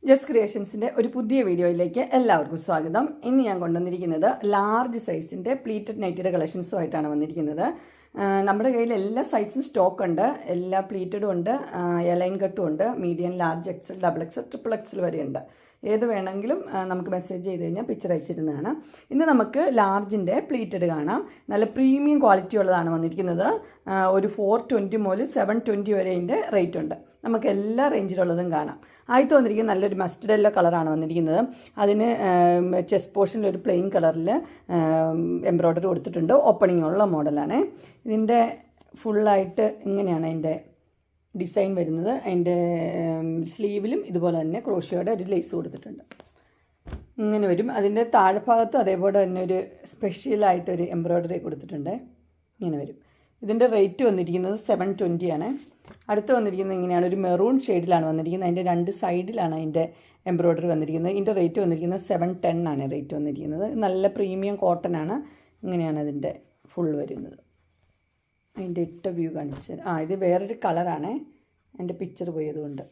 Just ക്രിയേഷൻസിൻ്റെ ഒരു പുതിയ വീഡിയോയിലേക്ക് എല്ലാവർക്കും സ്വാഗതം. ഇന്ന് ഞാൻ കൊണ്ടുവന്നിരിക്കുന്നത് ലാർജ് സൈസിൻ്റെ പ്ലീറ്റഡ് നൈറ്റിയുടെ കളക്ഷൻസുമായിട്ടാണ് വന്നിരിക്കുന്നത്. നമ്മുടെ കയ്യിൽ എല്ലാ സൈസും സ്റ്റോക്ക് ഉണ്ട്. എല്ലാ പ്ലീറ്റഡും ഉണ്ട്, എലൈൻ കട്ടും ഉണ്ട്, medium, large, XL, double XL, triple XL വരെ ഉണ്ട്. ഏത് വേണമെങ്കിലും നമുക്ക് മെസ്സേജ് ചെയ്ത് കഴിഞ്ഞാൽ പിക്ചർ അയച്ചിരുന്നതാണ്. ഇന്ന് നമുക്ക് ലാർജിൻ്റെ പ്ലീറ്റഡ് കാണാം. നല്ല പ്രീമിയം ക്വാളിറ്റി ഉള്ളതാണ് വന്നിരിക്കുന്നത്. ഒരു 420 മുതൽ 720 വരെ ഇതിൻ്റെ റേറ്റ് ഉണ്ട്. നമുക്ക് എല്ലാ റേഞ്ചിലുള്ളതും കാണാം. ആദ്യത്തെ വന്നിരിക്കുന്നത് നല്ലൊരു മസ്റ്റർഡ് യെല്ലോ കളറാണ് വന്നിരിക്കുന്നത്. അതിന് ചെസ്റ്റ് പോർഷനിൽ ഒരു പ്ലെയിൻ കളറിൽ എംബ്രോയ്ഡറി കൊടുത്തിട്ടുണ്ട്. ഓപ്പണിംഗ് ഉള്ള മോഡലാണ്. ഇതിൻ്റെ ഫുള്ളായിട്ട് ഇങ്ങനെയാണ് അതിൻ്റെ ഡിസൈൻ വരുന്നത്. അതിൻ്റെ സ്ലീവിലും ഇതുപോലെ തന്നെ ക്രോഷിയോടെ ഒരു ലേസ് കൊടുത്തിട്ടുണ്ട്. ഇങ്ങനെ വരും. അതിൻ്റെ താഴ്ഭാഗത്തും അതേപോലെ തന്നെ ഒരു സ്പെഷ്യലായിട്ടൊരു എംബ്രോയ്ഡറി കൊടുത്തിട്ടുണ്ട്. ഇങ്ങനെ വരും. ഇതിൻ്റെ റേറ്റ് വന്നിരിക്കുന്നത് 720 ആണ്. അടുത്ത് വന്നിരിക്കുന്നത് ഇങ്ങനെയാണ്, ഒരു മെറൂൺ ഷെയ്ഡിലാണ് വന്നിരിക്കുന്നത്. അതിൻ്റെ രണ്ട് സൈഡിലാണ് അതിൻ്റെ എംബ്രോയ്ഡറി വന്നിരിക്കുന്നത്. ഇതിൻ്റെ റേറ്റ് വന്നിരിക്കുന്നത് 710 ആണ് റേറ്റ് വന്നിരിക്കുന്നത്. നല്ല പ്രീമിയം കോട്ടൺ ആണ്. ഇങ്ങനെയാണ് അതിൻ്റെ ഫുൾ വരുന്നത്. അതിൻ്റെ ഇട്ട വ്യൂ കാണിച്ച് ഇത് വേറൊരു കളറാണ്, എൻ്റെ പിക്ചർ പോയതുകൊണ്ട്.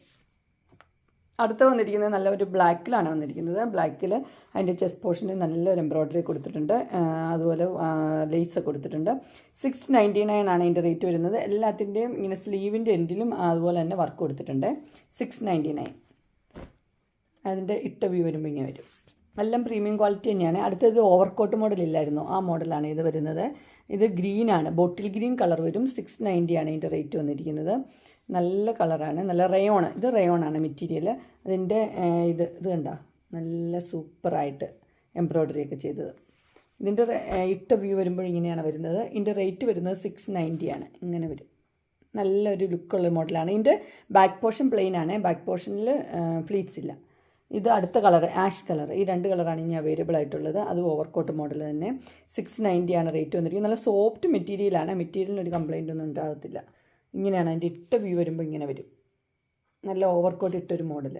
അടുത്ത വന്നിരിക്കുന്നത് നല്ല ഒരു ബ്ലാക്കിലാണ് വന്നിരിക്കുന്നത്. ബ്ലാക്കിൽ അതിൻ്റെ ചെസ്റ്റ് പോർഷനിൽ നല്ലൊരു എംബ്രോയ്ഡറി കൊടുത്തിട്ടുണ്ട്. അതുപോലെ ലേസ് കൊടുത്തിട്ടുണ്ട്. 699 ആണ് അതിൻ്റെ റേറ്റ് വരുന്നത്. എല്ലാത്തിൻ്റെയും ഇങ്ങനെ സ്ലീവിൻ്റെ എൻഡിലും അതുപോലെ തന്നെ വർക്ക് കൊടുത്തിട്ടുണ്ട്. 699. അതിൻ്റെ ഇട്ട വ്യൂ വരുമ്പോൾ ഇങ്ങനെ വരും. എല്ലാം പ്രീമിയം ക്വാളിറ്റി തന്നെയാണ്. അടുത്തത് ഓവർകോട്ട് മോഡലില്ലായിരുന്നു, ആ മോഡലാണ് ഇത് വരുന്നത്. ഇത് ഗ്രീനാണ്, ബോട്ടിൽ ഗ്രീൻ കളർ വരും. 690 ആണ് ഇതിൻ്റെ റേറ്റ് വന്നിരിക്കുന്നത്. നല്ല കളറാണ്, നല്ല റയോൺ. ഇത് റയോണാണ് മെറ്റീരിയൽ. അതിൻ്റെ ഇത് കണ്ടോ, നല്ല സൂപ്പറായിട്ട് എംബ്രോയ്ഡറി ഒക്കെ ചെയ്തത്. ഇതിൻ്റെ ഇട്ട വ്യൂ വരുമ്പോൾ ഇങ്ങനെയാണ് വരുന്നത്. ഇതിൻ്റെ റേറ്റ് വരുന്നത് 690 ആണ്. ഇങ്ങനെ വരും. നല്ലൊരു ലുക്കുള്ള മോഡലാണ്. ഇതിൻ്റെ ബാക്ക് പോർഷൻ പ്ലെയിൻ ആണ്. ബാക്ക് പോർഷനിൽ ഫ്ലീറ്റ്സ് ഇല്ല. ഇത് അടുത്ത കളർ ആഷ് കളർ. ഈ രണ്ട് കളറാണ് ഇനി അവൈലബിൾ ആയിട്ടുള്ളത്. അത് ഓവർകോട്ട് മോഡൽ തന്നെ. 690 ആണ് റേറ്റ് വന്നിരിക്കുന്നത്. നല്ല സോഫ്റ്റ് മെറ്റീരിയലാണ്. മെറ്റീരിയലിനൊരു കംപ്ലൈൻ്റ് ഒന്നും ഉണ്ടാകത്തില്ല. ഇങ്ങനെയാണ് അതിൻ്റെ ഇട്ട വ്യൂ വരുമ്പോൾ ഇങ്ങനെ വരും. നല്ല ഓവർകോട്ട് ഇട്ടൊരു മോഡൽ.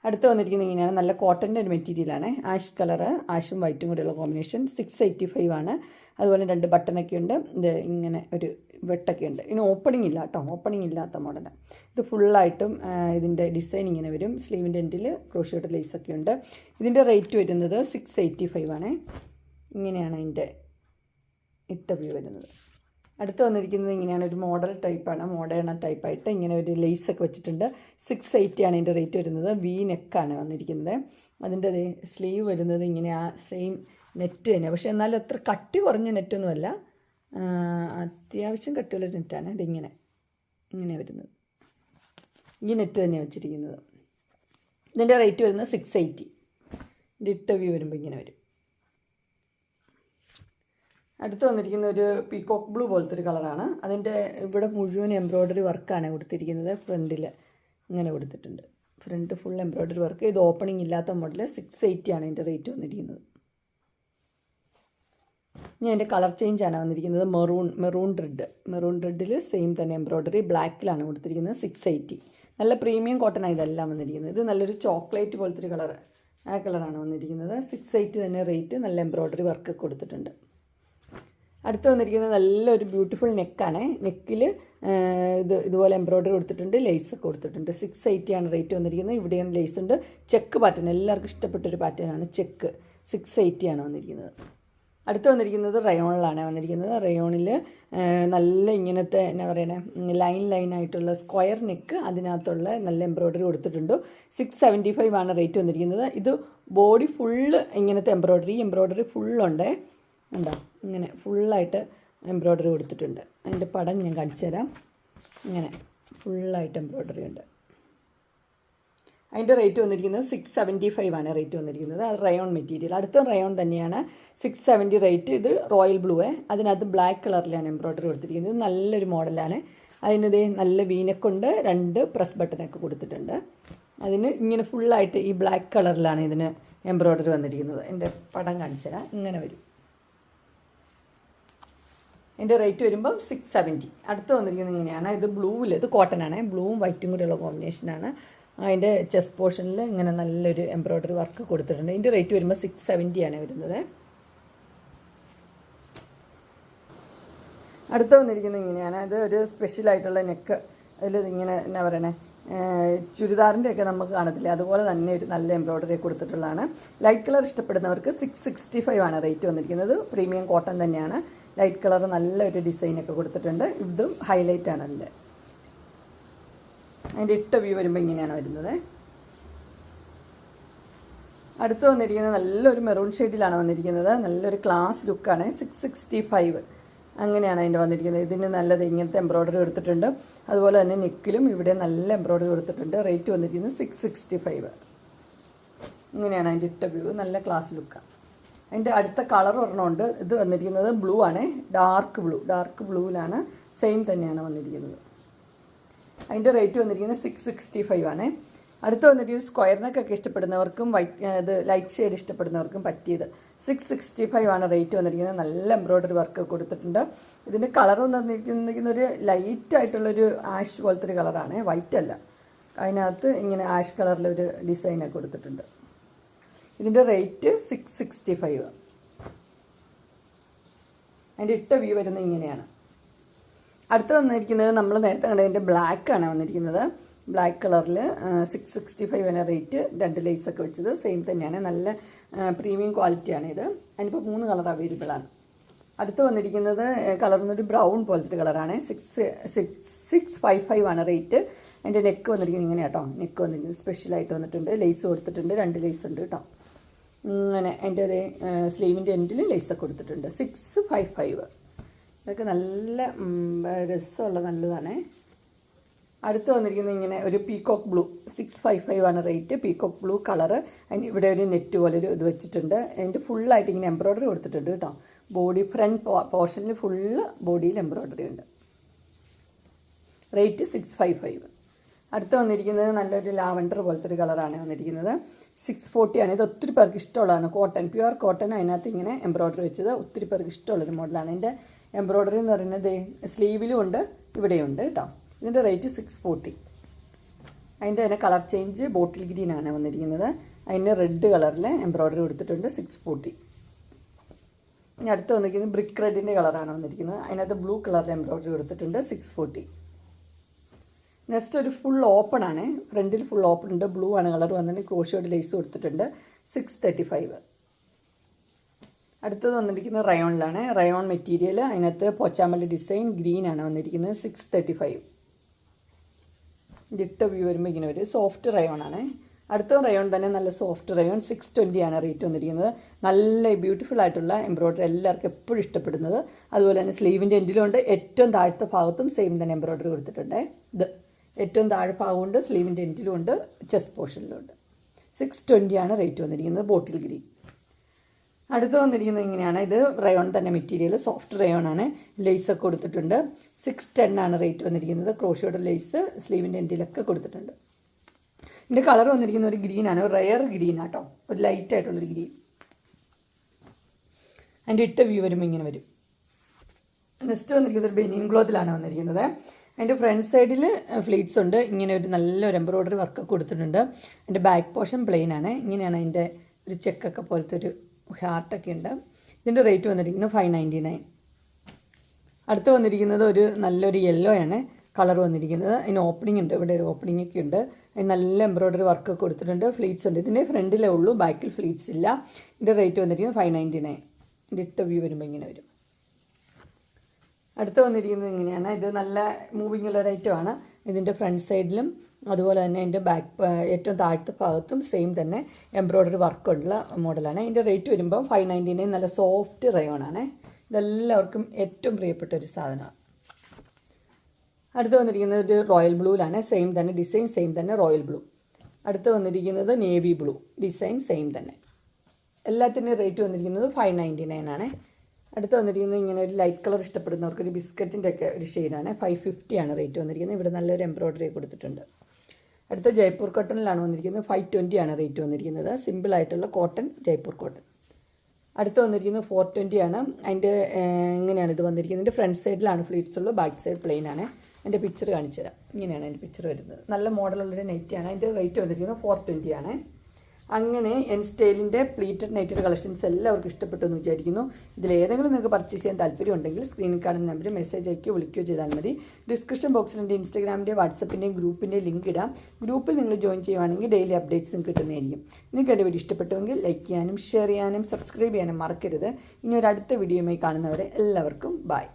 അടുത്ത് വന്നിരിക്കുന്നത് ഇങ്ങനെയാണ്, നല്ല കോട്ടൻ്റെ ഒരു മെറ്റീരിയലാണ്. ആഷ് കളറ്, ആഷും വൈറ്റും കൂടെയുള്ള കോമ്പിനേഷൻ. 685 ആണ്. അതുപോലെ രണ്ട് ബട്ടണൊക്കെ ഉണ്ട്. ഇത് ഇങ്ങനെ ഒരു വെട്ടൊക്കെ ഉണ്ട്. ഇനി ഓപ്പണിംഗ് ഇല്ല കേട്ടോ, ഓപ്പണിംഗ് ഇല്ലാത്ത മോഡലാണ്. ഇത് ഫുള്ളായിട്ടും ഇതിൻ്റെ ഡിസൈൻ ഇങ്ങനെ വരും. സ്ലീവിൻ്റെ എൻഡിൽ ക്രോഷിയോട്ട് ലേസൊക്കെ ഉണ്ട്. ഇതിൻ്റെ റേറ്റ് വരുന്നത് 685 ആണ്. ഇങ്ങനെയാണ് അതിൻ്റെ ഇട്ട വ്യൂ വരുന്നത്. അടുത്ത് വന്നിരിക്കുന്നത് ഇങ്ങനെയാണ്, ഒരു മോഡൽ ടൈപ്പാണ്, മോഡേൺ ടൈപ്പായിട്ട് ഇങ്ങനെ ഒരു ലേസൊക്കെ വെച്ചിട്ടുണ്ട്. 680 ആണ് ഇതിൻ്റെ റേറ്റ് വരുന്നത്. വി നെക്കാണ് വന്നിരിക്കുന്നത്. അതിൻ്റെ സ്ലീവ് വരുന്നത് ഇങ്ങനെ ആ സെയിം നെറ്റ് തന്നെ, പക്ഷേ എന്നാലും അത്ര കട്ടി കുറഞ്ഞ നെറ്റൊന്നുമല്ല, അത്യാവശ്യം കട്ടിയുള്ള നെറ്റാണ്. ഇതിങ്ങനെ ഇങ്ങനെ വരുന്നത്. ഈ നെറ്റ് തന്നെ വെച്ചിരിക്കുന്നത്. ഇതിൻ്റെ റേറ്റ് വരുന്നത് 680. ഇതിൻ്റെ ഇട്ട വ്യൂ വരുമ്പോൾ ഇങ്ങനെ വരും. അടുത്ത് വന്നിരിക്കുന്ന ഒരു പീകോക്ക് ബ്ലൂ പോലത്തെ ഒരു കളറാണ്. അതിൻ്റെ ഇവിടെ മുഴുവൻ എംബ്രോയ്ഡറി വർക്കാണ് കൊടുത്തിരിക്കുന്നത്. ഫ്രണ്ടിൽ ഇങ്ങനെ കൊടുത്തിട്ടുണ്ട്. Front full embroidery work. ഇത് ഓപ്പണിംഗ് ഇല്ലാത്ത മോഡൽ. 680 ആണ് ഇതിൻ്റെ റേറ്റ് വന്നിരിക്കുന്നത്. ഇനി അതിൻ്റെ കളർ ചേഞ്ചാണ് വന്നിരിക്കുന്നത്. മെറൂൺ റെഡിൽ സെയിം തന്നെ എംബ്രോയ്ഡറി ബ്ലാക്കിലാണ് കൊടുത്തിരിക്കുന്നത്. 680. നല്ല പ്രീമിയം കോട്ടനാണ് ഇതെല്ലാം വന്നിരിക്കുന്നത്. ഇത് നല്ലൊരു ചോക്ലേറ്റ് പോലത്തെ ഒരു കളർ, ആ കളറാണ് വന്നിരിക്കുന്നത്. 680 തന്നെ റേറ്റ്. നല്ല എംബ്രോയ്ഡറി വർക്ക് കൊടുത്തിട്ടുണ്ട്. അടുത്ത് വന്നിരിക്കുന്നത് നല്ലൊരു ബ്യൂട്ടിഫുൾ നെക്കാണ്. നെക്കിൽ ഇതുപോലെ എംബ്രോയ്ഡറി കൊടുത്തിട്ടുണ്ട്, ലേസൊക്കെ കൊടുത്തിട്ടുണ്ട്. 680 ആണ് റേറ്റ് വന്നിരിക്കുന്നത്. ഇവിടെയാണ് ലേസ് ഉണ്ട്. ചെക്ക് പാറ്റേൺ, എല്ലാവർക്കും ഇഷ്ടപ്പെട്ടൊരു പാറ്റേണാണ് ചെക്ക്. 680 ആണ് വന്നിരിക്കുന്നത്. അടുത്ത് വന്നിരിക്കുന്നത് റയോണിലാണ് വന്നിരിക്കുന്നത്. റയോണിൽ നല്ല ഇങ്ങനത്തെ എന്നാ പറയുന്നത്, ലൈനായിട്ടുള്ള സ്ക്വയർ നെക്ക്, അതിനകത്തുള്ള നല്ല എംബ്രോയ്ഡറി കൊടുത്തിട്ടുണ്ട്. 675 ആണ് റേറ്റ് വന്നിരിക്കുന്നത്. ഇത് ബോഡി ഫുള്ള് ഇങ്ങനത്തെ എംബ്രോയ്ഡറി ഫുള്ളുണ്ട്. ഉണ്ടോ, ഇങ്ങനെ ഫുള്ളായിട്ട് എംബ്രോയ്ഡറി കൊടുത്തിട്ടുണ്ട്. അതിൻ്റെ പടം ഞാൻ കാണിച്ചു തരാം. ഇങ്ങനെ ഫുള്ളായിട്ട് എംബ്രോയ്ഡറി ഉണ്ട്. അതിൻ്റെ റേറ്റ് വന്നിരിക്കുന്നത് 675 ആണ് റേറ്റ് വന്നിരിക്കുന്നത്. അത് റയോൺ മെറ്റീരിയൽ. അടുത്ത റയോൺ തന്നെയാണ്. 670 റേറ്റ്. ഇത് റോയൽ ബ്ലൂ, അതിനകത്ത് ബ്ലാക്ക് കളറിലാണ് എംബ്രോയ്ഡറി കൊടുത്തിരിക്കുന്നത്. ഇത് നല്ലൊരു മോഡലാണ്. അതിനത് നല്ല വീനക്കുണ്ട്, 2 പ്രസ് ബട്ടനൊക്കെ കൊടുത്തിട്ടുണ്ട്. അതിന് ഇങ്ങനെ ഫുള്ളായിട്ട് ഈ ബ്ലാക്ക് കളറിലാണ് ഇതിന് എംബ്രോയ്ഡറി വന്നിരിക്കുന്നത്. എൻ്റെ പടം കാണിച്ചു തരാം. ഇങ്ങനെ വരും. ഇതിൻ്റെ റേറ്റ് വരുമ്പോൾ 670. അടുത്ത് വന്നിരിക്കുന്നത് ഇങ്ങനെയാണ്. ഇത് ബ്ലൂവിൽ, ഇത് കോട്ടനാണ്, ബ്ലൂവും വൈറ്റും കൂടെയുള്ള കോമ്പിനേഷനാണ്. അതിൻ്റെ ചെസ്റ്റ് പോർഷനിൽ ഇങ്ങനെ നല്ലൊരു എംബ്രോയ്ഡറി വർക്ക് കൊടുത്തിട്ടുണ്ട്. ഇതിൻ്റെ റേറ്റ് വരുമ്പോൾ 670 ആണ് വരുന്നത്. അടുത്ത് വന്നിരിക്കുന്നത് ഇങ്ങനെയാണ്. ഇത് ഒരു സ്പെഷ്യലായിട്ടുള്ള നെക്ക്. അതിൽ ഇങ്ങനെ എന്നാ പറയണേ, ചുരിദാറിൻ്റെ ഒക്കെ നമുക്ക് കാണത്തില്ല, അതുപോലെ തന്നെ ഒരു നല്ല എംബ്രോയ്ഡറി കൊടുത്തിട്ടുള്ളതാണ്. ലൈറ്റ് കളർ ഇഷ്ടപ്പെടുന്നവർക്ക് 665 ആണ് റേറ്റ് വന്നിരിക്കുന്നത്. പ്രീമിയം കോട്ടൺ തന്നെയാണ്. ലൈറ്റ് കളർ നല്ലൊരു ഡിസൈനൊക്കെ കൊടുത്തിട്ടുണ്ട്. ഇതും ഹൈലൈറ്റ് ആണ് അതിൻ്റെ ഇട്ട വ്യൂ വരുമ്പോൾ ഇങ്ങനെയാണ് വരുന്നത്. അടുത്ത് വന്നിരിക്കുന്നത് നല്ലൊരു മെറൂൺ ഷെയ്ഡിലാണ് വന്നിരിക്കുന്നത്. നല്ലൊരു ക്ലാസ് ലുക്കാണ്. 665 അങ്ങനെയാണ് അതിൻ്റെ വന്നിരിക്കുന്നത്. ഇതിന് നല്ലത് ഇങ്ങനത്തെ എംബ്രോയ്ഡറി കൊടുത്തിട്ടുണ്ട്. അതുപോലെ തന്നെ നെക്കിലും ഇവിടെ നല്ല എംബ്രോയ്ഡറി കൊടുത്തിട്ടുണ്ട്. റേറ്റ് വന്നിരിക്കുന്നത് 665. ഇങ്ങനെയാണ് അതിൻ്റെ ഇട്ട വ്യൂ. നല്ല ക്ലാസ് ലുക്കാണ്. അതിൻ്റെ അടുത്ത കളർ ഒരെണ്ണമുണ്ട്. ഇത് വന്നിരിക്കുന്നത് ബ്ലൂ ആണ്. ഡാർക്ക് ബ്ലൂവിലാണ്. സെയിം തന്നെയാണ് വന്നിരിക്കുന്നത്. അതിൻ്റെ റേറ്റ് വന്നിരിക്കുന്നത് 665 ആണ്. അടുത്ത് വന്നിട്ട് സ്ക്വയർ നെക്കൊക്കെ ഇഷ്ടപ്പെടുന്നവർക്കും ഇത് ലൈറ്റ് ഷെയ്ഡ് ഇഷ്ടപ്പെടുന്നവർക്കും പറ്റിയത് 665 ആണ് റേറ്റ് വന്നിരിക്കുന്നത്. നല്ല എംബ്രോയ്ഡറി വർക്ക് കൊടുത്തിട്ടുണ്ട്. ഇതിൻ്റെ കളർ വന്നിരിക്കുന്ന ഒരു ലൈറ്റായിട്ടുള്ളൊരു ആഷ് പോലത്തെ ഒരു കളറാണ്, വൈറ്റ് അല്ല. അതിനകത്ത് ഇങ്ങനെ ആഷ് കളറിലൊരു ഡിസൈനൊക്കെ കൊടുത്തിട്ടുണ്ട്. ഇതിൻ്റെ റേറ്റ് 665. അതിൻ്റെ ഇട്ട വ്യൂ വരുന്നത് ഇങ്ങനെയാണ്. അടുത്ത് വന്നിരിക്കുന്നത് നമ്മൾ നേരത്തെ കണ്ടതിൻ്റെ ബ്ലാക്കാണ് വന്നിരിക്കുന്നത്. ബ്ലാക്ക് കളറിൽ 665 ആണ് റേറ്റ്. 2 ലേസൊക്കെ വെച്ചത് സെയിം തന്നെയാണ്. നല്ല പ്രീമിയം ക്വാളിറ്റിയാണ് ഇത്. അതിനിപ്പോൾ 3 കളർ അവൈലബിൾ ആണ്. അടുത്ത് വന്നിരിക്കുന്നത് കളർ എന്നൊരു ബ്രൗൺ പോലത്തെ കളറാണ്. 655 ആണ് റേറ്റ്. അതിൻ്റെ നെക്ക് വന്നിരിക്കുന്നത് ഇങ്ങനെ കേട്ടോ. നെക്ക് വന്നിരിക്കുന്നത് സ്പെഷ്യലായിട്ട് വന്നിട്ടുണ്ട്. ലേസ് കൊടുത്തിട്ടുണ്ട്. 2 ലേസ് ഉണ്ട് കേട്ടോ. അങ്ങനെ അതിൻ്റെ സ്ലീവിൻ്റെ എൻഡിൽ ലേസൊക്കെ കൊടുത്തിട്ടുണ്ട്. 655. ഇതൊക്കെ നല്ല രസമുള്ള നല്ലതാണ്. അടുത്ത് വന്നിരിക്കുന്നത് ഇങ്ങനെ ഒരു പീകോക്ക് ബ്ലൂ. 655 ആണ് റേറ്റ്. Peacock blue colour. അതിന് ഇവിടെ ഒരു നെറ്റ് പോലെ ഒരു ഇത് വെച്ചിട്ടുണ്ട്. അതിൻ്റെ ഫുള്ളായിട്ട് ഇങ്ങനെ എംബ്രോയ്ഡറി കൊടുത്തിട്ടുണ്ട് കേട്ടോ. ബോഡി ഫ്രണ്ട് പോർഷനിൽ ഫുള്ള് ബോഡിയിൽ എംബ്രോയ്ഡറി ഉണ്ട്. റേറ്റ് 655. അടുത്ത് വന്നിരിക്കുന്നത് നല്ലൊരു ലാവൻഡർ പോലത്തെ ഒരു കളറാണ് വന്നിരിക്കുന്നത്. 640 ആണ്. ഇത് ഒത്തിരി പേർക്ക് ഇഷ്ടമുള്ളതാണ്. Cotton, pure cotton. അതിനകത്ത് ഇങ്ങനെ എംബ്രോയ്ഡറി വെച്ചത് ഒത്തിരി പേർക്ക് ഇഷ്ടമുള്ളൊരു മോഡലാണ്. ഇതിൻ്റെ എംബ്രോയ്ഡറി എന്ന് പറയുന്നത് സ്ലീവിലും ഉണ്ട്, ഇവിടെയുണ്ട് കേട്ടോ. ഇതിൻ്റെ റേറ്റ് 640. അതിൻ്റെ തന്നെ കളർ ചേഞ്ച് ബോട്ടിൽ ഗ്രീൻ ആണ് വന്നിരിക്കുന്നത്. അതിന് റെഡ് കളറിൽ എംബ്രോയ്ഡറി കൊടുത്തിട്ടുണ്ട്. 640. ഇനി അടുത്ത് വന്നിരിക്കുന്നത് ബ്രിക്ക് റെഡിൻ്റെ കളറാണ് വന്നിരിക്കുന്നത്. അതിനകത്ത് ബ്ലൂ കളറിൽ എംബ്രോയ്ഡറി കൊടുത്തിട്ടുണ്ട്. 640. നെക്സ്റ്റ് ഒരു ഫുൾ ഓപ്പൺ ആണ്. ഫ്രണ്ടിൽ ഫുൾ ഓപ്പൺ ഉണ്ട്. ബ്ലൂ ആണ് കളർ വന്നിട്ട് ക്രോഷോയുടെ ലേസ് കൊടുത്തിട്ടുണ്ട്. 635. അടുത്തത് വന്നിരിക്കുന്നത് റയോണിലാണ്. Rayon material. അതിനകത്ത് പോച്ചാമല്ലി ഡിസൈൻ ഗ്രീൻ ആണ് വന്നിരിക്കുന്നത്. 635. ഇട്ട വ്യൂ വരുമ്പോൾ ഇങ്ങനെ വരും. സോഫ്റ്റ് റയോൺ ആണ്. അടുത്ത റയോൺ തന്നെ നല്ല സോഫ്റ്റ് റയോൺ. 620 ആണ് റേറ്റ് വന്നിരിക്കുന്നത്. നല്ല ബ്യൂട്ടിഫുൾ ആയിട്ടുള്ള എംബ്രോയ്ഡറി, എല്ലാവർക്കും എപ്പോഴും ഇഷ്ടപ്പെടുന്നത്. അതുപോലെ തന്നെ സ്ലീവിൻ്റെ എൻഡിലും ഉണ്ട്. ഏറ്റവും താഴത്തെ ഭാഗത്തും സെയിം തന്നെ എംബ്രോയ്ഡറി കൊടുത്തിട്ടുണ്ട്. ഇത് ഏറ്റവും താഴെ ഭാഗമുണ്ട്, സ്ലീവിൻ്റെ എൻഡിലും ഉണ്ട്, ചെസ്റ്റ് പോർഷനിലും ഉണ്ട്. 620 ആണ് റേറ്റ് വന്നിരിക്കുന്നത്. Bottle green. അടുത്ത് വന്നിരിക്കുന്നത് ഇങ്ങനെയാണ്. ഇത് റയോൺ തന്നെ മെറ്റീരിയൽ. സോഫ്റ്റ് റയോൺ ആണ്. ലേസൊക്കെ കൊടുത്തിട്ടുണ്ട്. 610 ആണ് റേറ്റ് വന്നിരിക്കുന്നത്. ക്രോഷോയുടെ ലേസ് സ്ലീവിൻ്റെ എൻഡിലൊക്കെ കൊടുത്തിട്ടുണ്ട്. ഇതിൻ്റെ കളർ വന്നിരിക്കുന്ന ഒരു ഗ്രീനാണ്. റയർ ഗ്രീൻ ആട്ടോ. ഒരു ലൈറ്റ് ആയിട്ടുള്ളൊരു ഗ്രീൻ. അതിൻ്റെ ഇട്ട വ്യൂ വരുമ്പോൾ ഇങ്ങനെ വരും. നെക്സ്റ്റ് വന്നിരിക്കുന്നത് ഒരു ബെനിയൻ ക്ലോത്തിലാണ് വന്നിരിക്കുന്നത്. അതിൻ്റെ ഫ്രണ്ട് സൈഡിൽ ഫ്ലീറ്റ്സ് ഉണ്ട്. ഇങ്ങനെ ഒരു നല്ലൊരു എംബ്രോയ്ഡറി വർക്ക് കൊടുത്തിട്ടുണ്ട്. അതിൻ്റെ ബാക്ക് പോർഷൻ പ്ലെയിൻ ആണ്. ഇങ്ങനെയാണ് അതിൻ്റെ ഒരു ചെക്കൊക്കെ പോലത്തെ ഒരു ഹാർട്ടൊക്കെ ഉണ്ട്. ഇതിൻ്റെ റേറ്റ് വന്നിരിക്കുന്നത് 599. അടുത്ത് വന്നിരിക്കുന്നത് ഒരു നല്ലൊരു യെല്ലോ ആണ് കളർ വന്നിരിക്കുന്നത്. അതിന് ഓപ്പണിംഗ് ഉണ്ട്. ഇവിടെ ഒരു ഓപ്പണിംഗ് ഒക്കെ ഉണ്ട്. അതിന് നല്ല എംബ്രോയ്ഡറി വർക്ക് കൊടുത്തിട്ടുണ്ട്. ഫ്ലീറ്റ്സ് ഉണ്ട്. ഇതിൻ്റെ ഫ്രണ്ടിലേ ഉള്ളൂ, ബാക്കിൽ ഫ്ലീറ്റ്സ് ഇല്ല. ഇതിൻ്റെ റേറ്റ് വന്നിരിക്കുന്നത് 599. ഇതിൻ്റെ ഇട്ട വ്യൂ വരുമ്പോൾ ഇങ്ങനെ വരും. അടുത്ത് വന്നിരിക്കുന്നത് ഇങ്ങനെയാണ്. ഇത് നല്ല മൂവിങ് ഉള്ള ഒരു ഐറ്റമാണ്. ഇതിൻ്റെ ഫ്രണ്ട് സൈഡിലും അതുപോലെ തന്നെ അതിൻ്റെ ബാക്ക് ഏറ്റവും താഴത്തെ ഭാഗത്തും സെയിം തന്നെ എംബ്രോയ്ഡറി വർക്കുള്ള മോഡലാണ്. ഇതിൻ്റെ റേറ്റ് വരുമ്പോൾ 599. നല്ല സോഫ്റ്റ് റയോണാണ്. ഇതെല്ലാവർക്കും ഏറ്റവും പ്രിയപ്പെട്ട ഒരു സാധനമാണ്. അടുത്ത് വന്നിരിക്കുന്നത് ഒരു റോയൽ ബ്ലൂവിലാണ്. സെയിം തന്നെ ഡിസൈൻ, സെയിം തന്നെ റോയൽ ബ്ലൂ. അടുത്ത് വന്നിരിക്കുന്നത് നേവി ബ്ലൂ ഡിസൈൻ, സെയിം തന്നെ. എല്ലാത്തിൻ്റെയും റേറ്റ് വന്നിരിക്കുന്നത് 599 ആണ്. അടുത്ത് വന്നിരിക്കുന്നത് ഇങ്ങനെ ഒരു ലൈറ്റ് കളർ ഇഷ്ടപ്പെടുന്നവർക്ക് ഒരു ബിസ്ക്കറ്റിൻ്റെ ഒക്കെ ഒരു ഷെയ്ഡാണ്. 550 ആണ് റേറ്റ് വന്നിരിക്കുന്നത്. ഇവിടെ നല്ലൊരു എംബ്രോയ്ഡറി കൊടുത്തിട്ടുണ്ട്. അടുത്ത ജയ്പൂർ കോട്ടണിലാണ് വന്നിരിക്കുന്നത്. 520 ആണ് റേറ്റ് വന്നിരിക്കുന്നത്. സിമ്പിളായിട്ടുള്ള കോട്ടൺ, ജയ്പൂർ കോട്ടൺ. അടുത്ത് വന്നിരിക്കുന്നത് 420 ആണ്. അതിൻ്റെ ഇങ്ങനെയാണ് ഇത് വന്നിരിക്കുന്നത്. ഇതിൻ്റെ ഫ്രണ്ട് സൈഡിലാണ് ഫ്ലീറ്റ്സ് ഉള്ളൂ, ബാക്ക് സൈഡ് പ്ലെയിൻ ആണ്. അതിൻ്റെ പിക്ചർ കാണിച്ചു തരാം. ഇങ്ങനെയാണ് അതിൻ്റെ പിക്ചർ വരുന്നത്. നല്ല മോഡലുള്ളൊരു നെറ്റാണ്. അതിൻ്റെ റേറ്റ് വന്നിരിക്കുന്നത് 420 ആണ്. അങ്ങനെ എൻ സ്റ്റൈലിൻ്റെ പ്ലീറ്റഡ് നൈറ്റഡ് കളക്ഷൻസ് എല്ലാവർക്കും ഇഷ്ടപ്പെട്ടു എന്ന് വിചാരിക്കുന്നു. ഇതിലേതെങ്കിലും നിങ്ങൾക്ക് പർച്ചേസ് ചെയ്യാൻ താല്പര്യമുണ്ടെങ്കിൽ സ്ക്രീനിൽ കാണുന്ന നമ്പറിൽ മെസ്സേജ് അയക്കുകയോ വിളിക്കുകയോ ചെയ്താൽ മതി. ഡിസ്ക്രിപ്ഷൻ ബോക്സിൽ എൻ്റെ ഇൻസ്റ്റാഗ്രാമിൻ്റെ വാട്സപ്പിൻ്റെയും ഗ്രൂപ്പിൻ്റെയും ലിങ്ക് ഇടാം. ഗ്രൂപ്പിൽ നിങ്ങൾ ജോയിൻ ചെയ്യുവാണെങ്കിൽ ഡെയിലി അപ്ഡേറ്റ്സും കിട്ടുന്നതായിരിക്കും. നിങ്ങൾക്ക് എൻ്റെ വീഡിയോ ഇഷ്ടപ്പെട്ടുവെങ്കിൽ ലൈക്ക് ചെയ്യാനും ഷെയർ ചെയ്യാനും സബ്സ്ക്രൈബ് ചെയ്യാനും മറക്കരുത്. ഇനി ഒരു അടുത്ത വീഡിയോയുമായി കാണുന്നവരെ എല്ലാവർക്കും ബൈ.